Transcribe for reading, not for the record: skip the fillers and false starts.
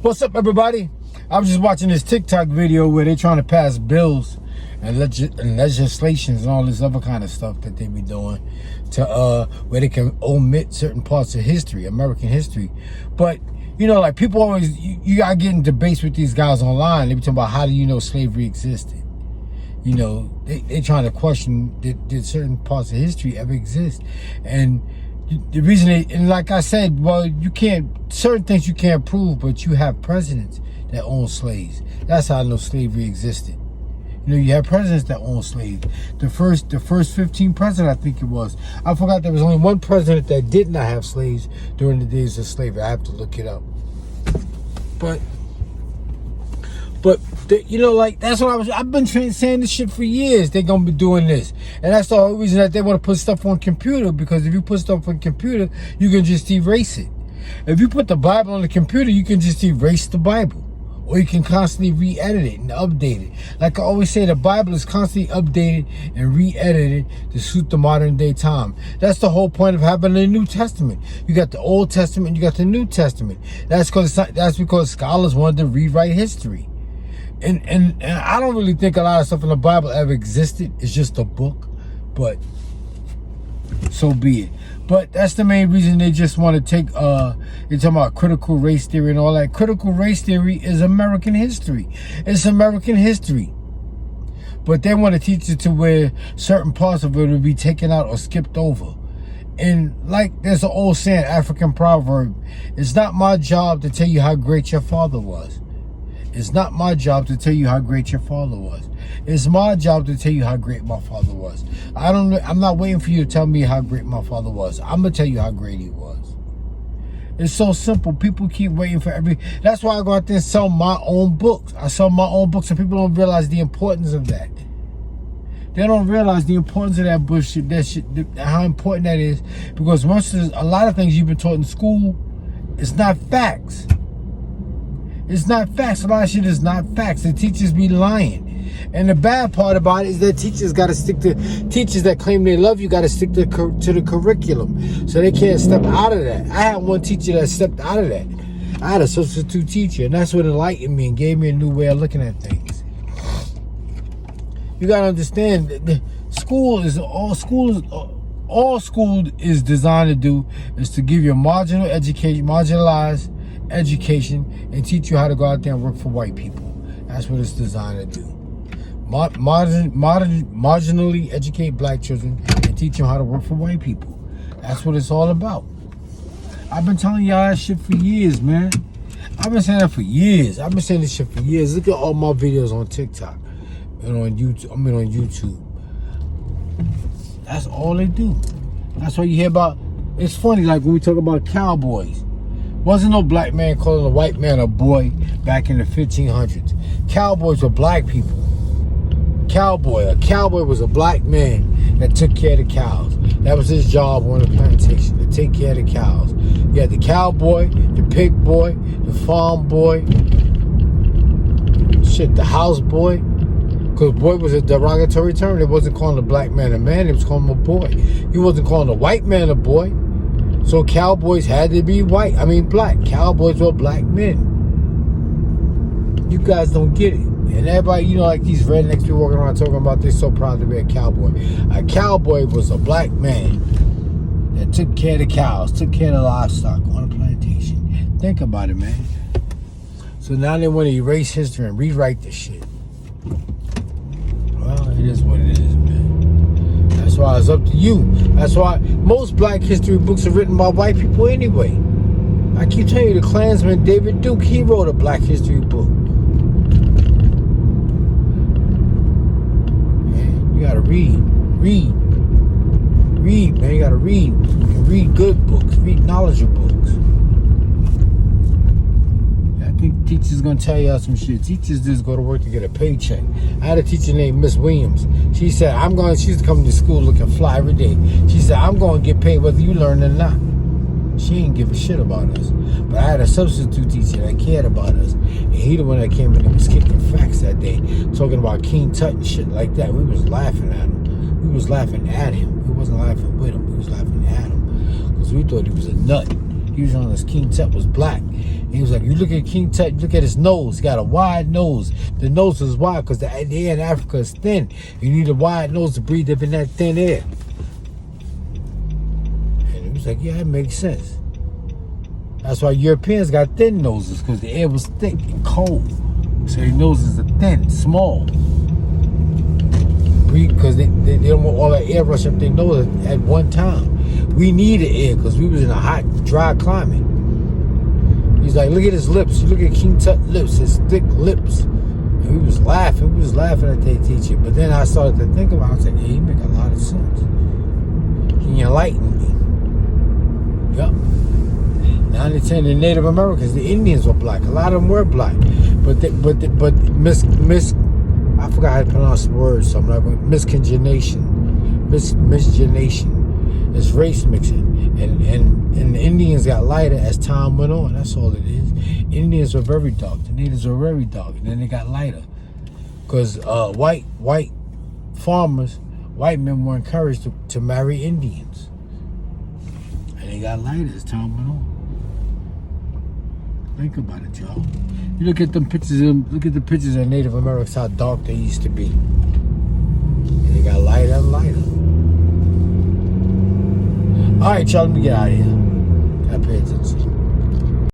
What's up, everybody? I was just watching this TikTok video where they're trying to pass bills and legislations and all this other kind of stuff that they be doing to where they can omit certain parts of history, American history. But you know, like people always, you gotta get in debates with these guys online. They be talking about how do you know slavery existed? You know, they trying to question did certain parts of history ever exist? And the reason and like I said, well, you can't, certain things you can't prove, but you have presidents that own slaves. That's how I know slavery existed. You know, you have presidents that own slaves. The first 15 presidents, I think it was. I forgot there was only one president that did not have slaves during the days of slavery. I have to look it up. But you know, like, that's what I've been saying this shit for years. They're going to be doing this. And that's the whole reason that they want to put stuff on computer, because if you put stuff on computer, you can just erase it. If you put the Bible on the computer, you can just erase the Bible. Or you can constantly re-edit it and update it. Like I always say, the Bible is constantly updated and re-edited to suit the modern day time. That's the whole point of having the New Testament. You got the Old Testament, you got the New Testament. That's because scholars wanted to rewrite history. And I don't really think a lot of stuff in the Bible ever existed. It's just a book, but so be it. But that's the main reason they just want to take, they're talking about critical race theory and all that. Critical race theory is American history. It's American history. But they want to teach it to where certain parts of it will be taken out or skipped over. And like there's an old saying, African proverb, it's not my job to tell you how great your father was. It's not my job to tell you how great your father was. It's my job to tell you how great my father was. I'm not waiting for you to tell me how great my father was. I'm going to tell you how great he was. It's so simple. People keep waiting for that's why I go out there and sell my own books. I sell my own books, and people don't realize the importance of that. They don't realize the importance of that bullshit, that shit, how important that is. Because once there's a lot of things you've been taught in school, it's not facts. It's not facts. A lot of shit is not facts. The teachers be lying. And the bad part about it is that teachers got to stick to, teachers that claim they love you got to stick to the curriculum. So they can't step out of that. I had one teacher that stepped out of that. I had a substitute teacher, and that's what enlightened me and gave me a new way of looking at things. You got to understand that all school is designed to do is to give you a marginalized education and teach you how to go out there and work for white people. That's what it's designed to do. Marginally educate black children and teach them how to work for white people. That's what it's all about. I've been telling y'all that shit for years, man. I've been saying that for years. I've been saying this shit for years. Look at all my videos on TikTok and on YouTube. I mean on YouTube. That's all they do. That's what you hear about. It's funny, like when we talk about cowboys. Wasn't no black man calling a white man a boy back in the 1500s. Cowboys were black people. A cowboy was a black man that took care of the cows. That was his job on the plantation, to take care of the cows. You had the cowboy, the pig boy, the farm boy, the house boy. Because boy was a derogatory term. It wasn't calling a black man a man, it was calling him a boy. He wasn't calling a white man a boy. So cowboys had to be black. Cowboys were black men. You guys don't get it. And everybody, you know, like these rednecks be walking around talking about they're so proud to be a cowboy. A cowboy was a black man that took care of the cows, took care of the livestock on a plantation. Think about it, man. So now they want to erase history and rewrite this shit. Well, it is what it is, man. That's why it's up to you. That's why most black history books are written by white people anyway. I keep telling you, the Klansman David Duke, he wrote a black history book. Man, you gotta read, man. You gotta read good books, read knowledgeable books. I think teachers gonna tell y'all some shit. Teachers just go to work to get a paycheck. I had a teacher named Miss Williams. She said, she's coming to school looking fly every day. She said, I'm going to get paid whether you learn or not. She ain't give a shit about us. But I had a substitute teacher that cared about us. And he the one that came in and was kicking facts that day, talking about King Tut and shit like that. We was laughing at him. We was laughing at him. We wasn't laughing with him. We was laughing at him. Because we thought he was a nut. He was on this King Tut was black. He was like, you look at King Tut, look at his nose. He got a wide nose. The nose is wide because the air in Africa is thin. You need a wide nose to breathe up in that thin air. And he was like, yeah, that makes sense. That's why Europeans got thin noses, because the air was thick and cold. So their noses are thin, small. Because they don't want all that air rush up their nose at one time. We needed air because we was in a hot, dry climate. He's like, look at his lips. You look at King Tut's lips, his thick lips. And we was laughing. We was laughing at their teacher. But then I started to think about it. I was like, yeah, he make a lot of sense. He enlightened me. Yup. Now they tell the Native Americans, the Indians were black. A lot of them were black. But I forgot how to pronounce the word, so I'm not going to, miscegenation. It's race mixing. And the Indians got lighter as time went on. That's all it is. Indians were very dark. The natives were very dark. And then they got lighter. Because white farmers, white men were encouraged to marry Indians. And they got lighter as time went on. Think about it, y'all. You look at them pictures of Native Americans, how dark they used to be. And they got lighter and lighter. All right, y'all, let me get out of here.